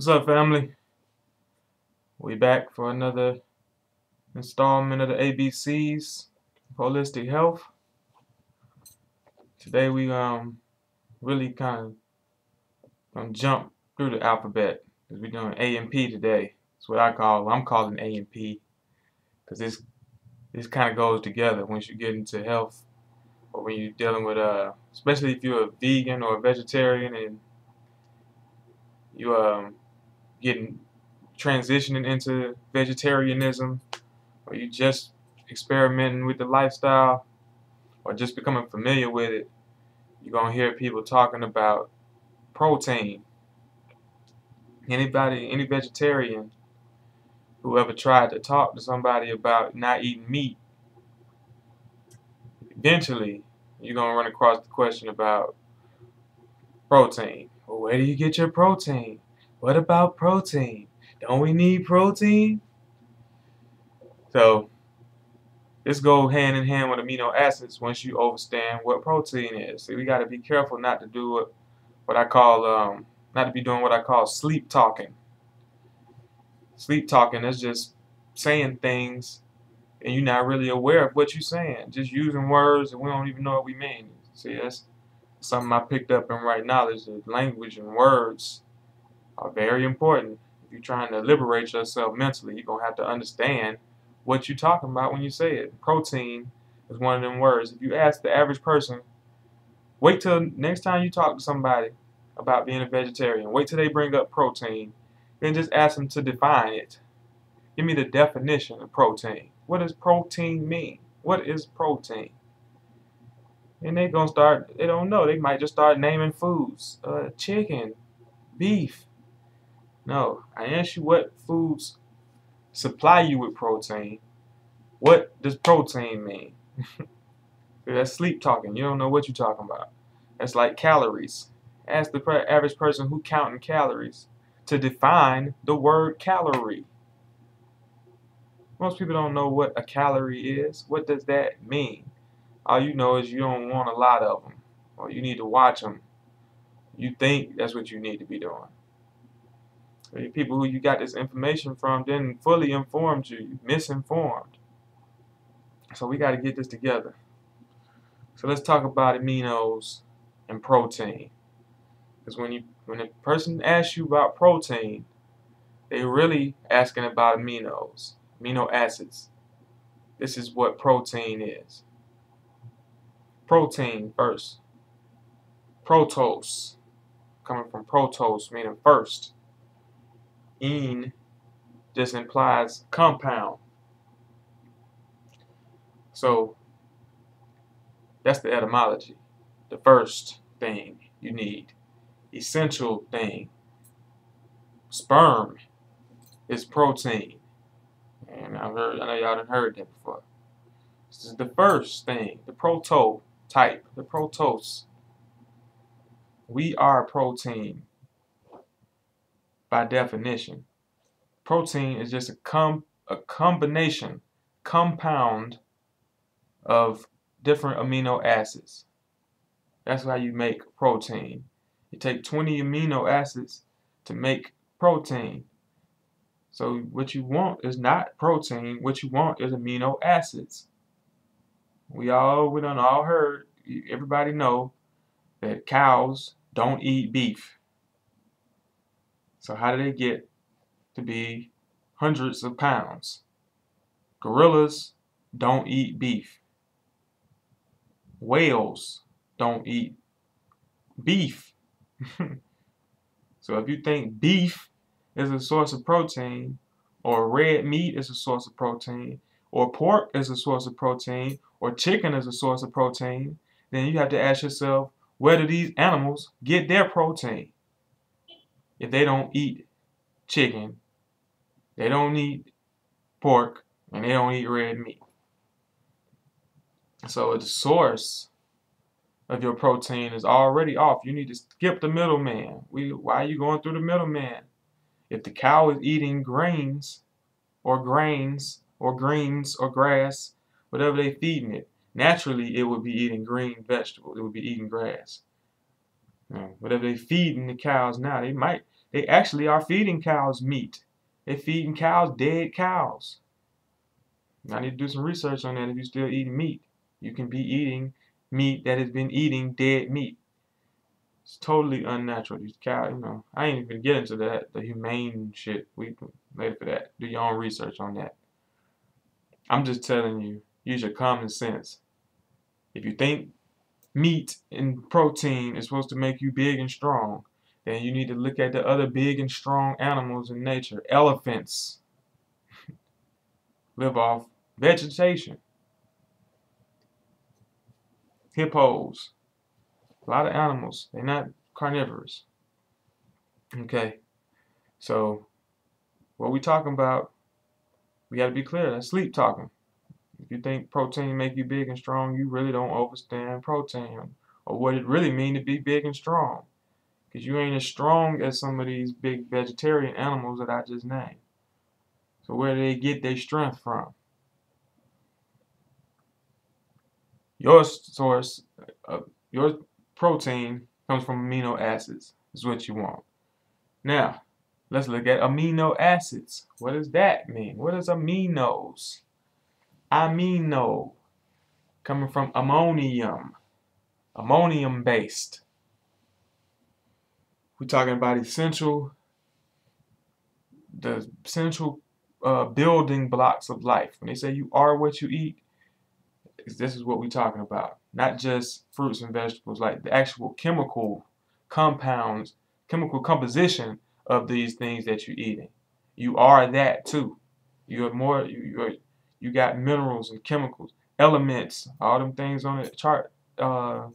What's up, family? We back for another installment of the ABCs, Holistic Health. Today we really kind of gonna jump through the alphabet because we're doing A and P today. That's what I'm calling A and P because this kind of goes together once you get into health or when you're dealing with especially if you're a vegan or a vegetarian and you getting transitioning into vegetarianism or you just experimenting with the lifestyle or just becoming familiar with it, you're going to hear people talking about protein. Any vegetarian who ever tried to talk to somebody about not eating meat, eventually you're going to run across the question about protein. Well, where do you get your protein? What about protein? Don't we need protein? So this goes hand in hand with amino acids once you understand what protein is. So we got to be careful not to do what I call not to be doing what I call sleep talking. Sleep talking is just saying things and you're not really aware of what you're saying. Just using words and we don't even know what we mean. See, that's something I picked up in Right Knowledge. That language and words are very important. If you're trying to liberate yourself mentally, you're going to have to understand what you're talking about when you say it. Protein is one of them words. If you ask the average person, wait till next time you talk to somebody about being a vegetarian, wait till they bring up protein, then just ask them to define it. Give me the definition of protein. What does protein mean? What is protein? And they don't know. They might just start naming foods. Chicken, beef. No, I ask you what foods supply you with protein. What does protein mean? That's sleep talking. You don't know what you're talking about. That's like calories. Ask the average person who counting calories to define the word calorie. Most people don't know what a calorie is. What does that mean? All you know is you don't want a lot of them, or you need to watch them. You think that's what you need to be doing. The people who you got this information from didn't fully inform you. You misinformed. So we got to get this together. So let's talk about aminos and protein. Because when a person asks you about protein, they're really asking about aminos, amino acids. This is what protein is. Protein first. Protos, coming from protos, meaning first. "-ine" just implies compound. So that's the etymology. The first thing you need. Essential thing. Sperm is protein. And I know y'all done heard that before. This is the first thing, the prototype, the protos. We are protein by definition. Protein is just a combination, compound of different amino acids. That's how you make protein. You take 20 amino acids to make protein. So what you want is not protein. What you want is amino acids. We done all heard, everybody know that cows don't eat beef. So how do they get to be hundreds of pounds? Gorillas don't eat beef. Whales don't eat beef. So if you think beef is a source of protein, or red meat is a source of protein, or pork is a source of protein, or chicken is a source of protein, then you have to ask yourself, where do these animals get their protein? If they don't eat chicken, they don't eat pork, and they don't eat red meat. So the source of your protein is already off. You need to skip the middleman. Why are you going through the middleman? If the cow is eating greens or greens or grass, whatever they feeding it, naturally it would be eating green vegetables. It would be eating grass. Whatever they feeding the cows now, they might They actually are feeding cows meat. They're feeding cows dead cows. I need to do some research on that. If you're still eating meat, you can be eating meat that has been eating dead meat. It's totally unnatural. These cows, I ain't even get into that, the humane shit. We can later for that. Do your own research on that. I'm just telling you, use your common sense. If you think meat and protein is supposed to make you big and strong, then you need to look at the other big and strong animals in nature. Elephants live off vegetation. Hippos, a lot of animals. They're not carnivorous. Okay, so what we talking about, we got to be clear. That's sleep talking. If you think protein make you big and strong, you really don't understand protein or what it really means to be big and strong. Because you ain't as strong as some of these big vegetarian animals that I just named. So where do they get their strength from? Your source of your protein comes from amino acids. Is what you want. Now, let's look at amino acids. What does that mean? What is aminos? Amino, coming from ammonium. Ammonium based. We're talking about the essential building blocks of life. When they say you are what you eat, this is what we're talking about. Not just fruits and vegetables, like the actual chemical compounds, chemical composition of these things that you're eating. You are that too. You're more. You got minerals and chemicals, elements, all them things on the chart. The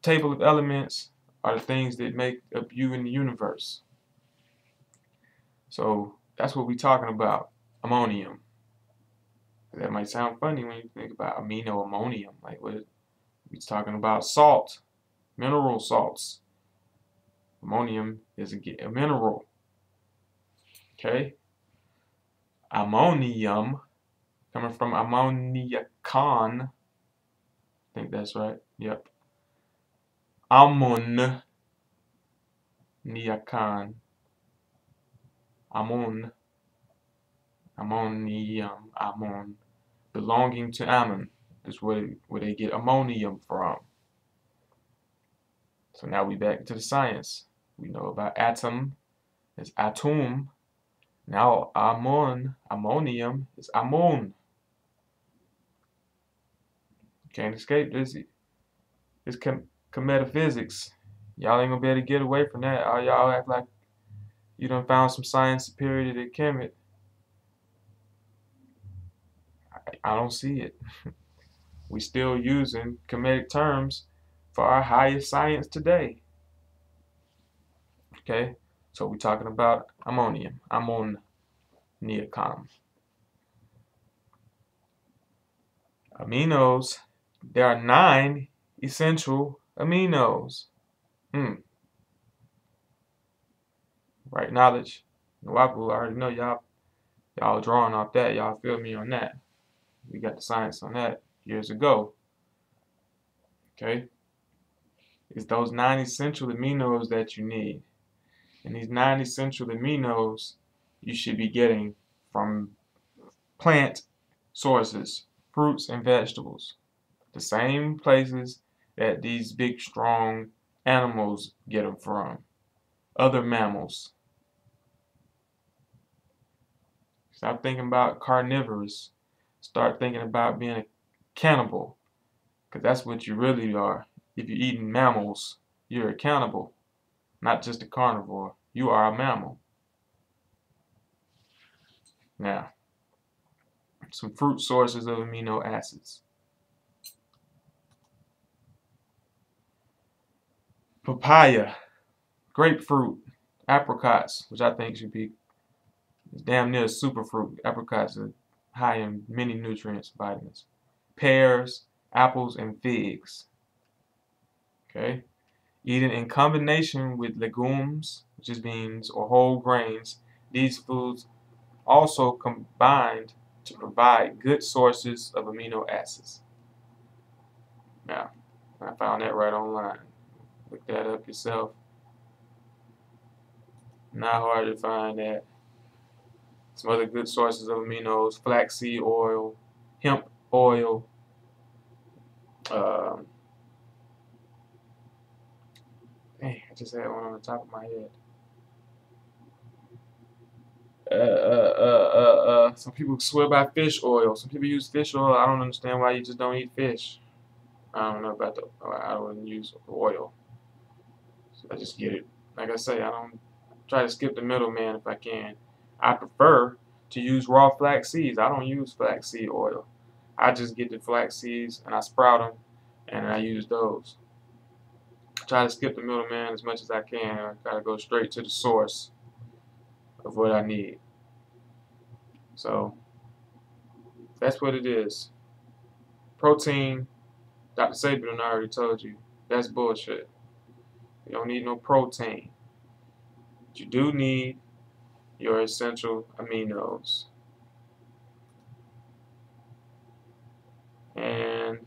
table of elements are the things that make up you in the universe. So that's what we're talking about. Ammonium. That might sound funny when you think about amino ammonium. Like what we're talking about salt, mineral salts. Ammonium is a mineral. Okay? Ammonium, coming from ammoniacon. I think that's right. Yep. Ammoniacon. Ammonium, ammon, belonging to Ammon is where they get ammonium from. So now we back to the science. We know about atom is atom. Now ammonium is ammon. Can't escape this. It's metaphysics. Y'all ain't gonna be able to get away from that. All y'all act like you done found some science superior to the Kemet. I don't see it. We still using Kemetic terms for our highest science today. Okay, so we're talking about ammonium, ammoniacon. Aminos, there are 9 essential aminos. Right knowledge. Wapu, I already know y'all drawing off that. Y'all feel me on that. We got the science on that years ago. Okay? It's those 9 essential aminos that you need. And these 9 essential aminos you should be getting from plant sources, fruits and vegetables. The same places that these big, strong animals get them from. Other mammals. Stop thinking about carnivorous. Start thinking about being a cannibal. Because that's what you really are. If you're eating mammals, you're a cannibal. Not just a carnivore. You are a mammal. Now, some fruit sources of amino acids. Papaya, grapefruit, apricots, which I think should be damn near a superfruit. Apricots are high in many nutrients, vitamins. Pears, apples, and figs. Okay? Eaten in combination with legumes, which is beans, or whole grains, these foods also combined to provide good sources of amino acids. Now, I found that right online. Look that up yourself. Not hard to find that. Some other good sources of aminos: flaxseed oil, hemp oil, um, dang, I just had one on the top of my head. Some people swear by fish oil. Some people use fish oil. I don't understand why you just don't eat fish. I don't know about the. I wouldn't use oil. So I just get it. Like I say, I don't try to skip the middleman if I can. I prefer to use raw flax seeds. I don't use flaxseed oil. I just get the flax seeds and I sprout them, and I use those. I try to skip the middleman as much as I can. I gotta go straight to the source of what I need. So that's what it is. Protein, Dr. Sabian already told you, that's bullshit. You don't need no protein. But you do need your essential aminos. And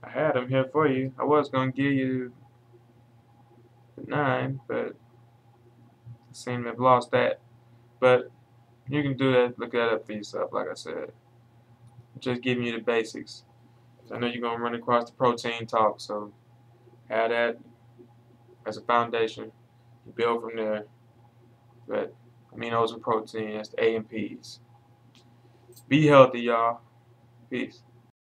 I had them here for you. I was going to give you the 9, but I seem to have lost that. But you can do that, look that up for yourself, like I said. Just giving you the basics. I know you're going to run across the protein talk, so have that as a foundation. You build from there. But aminos and protein, that's the A and P's. Be healthy, y'all. Peace.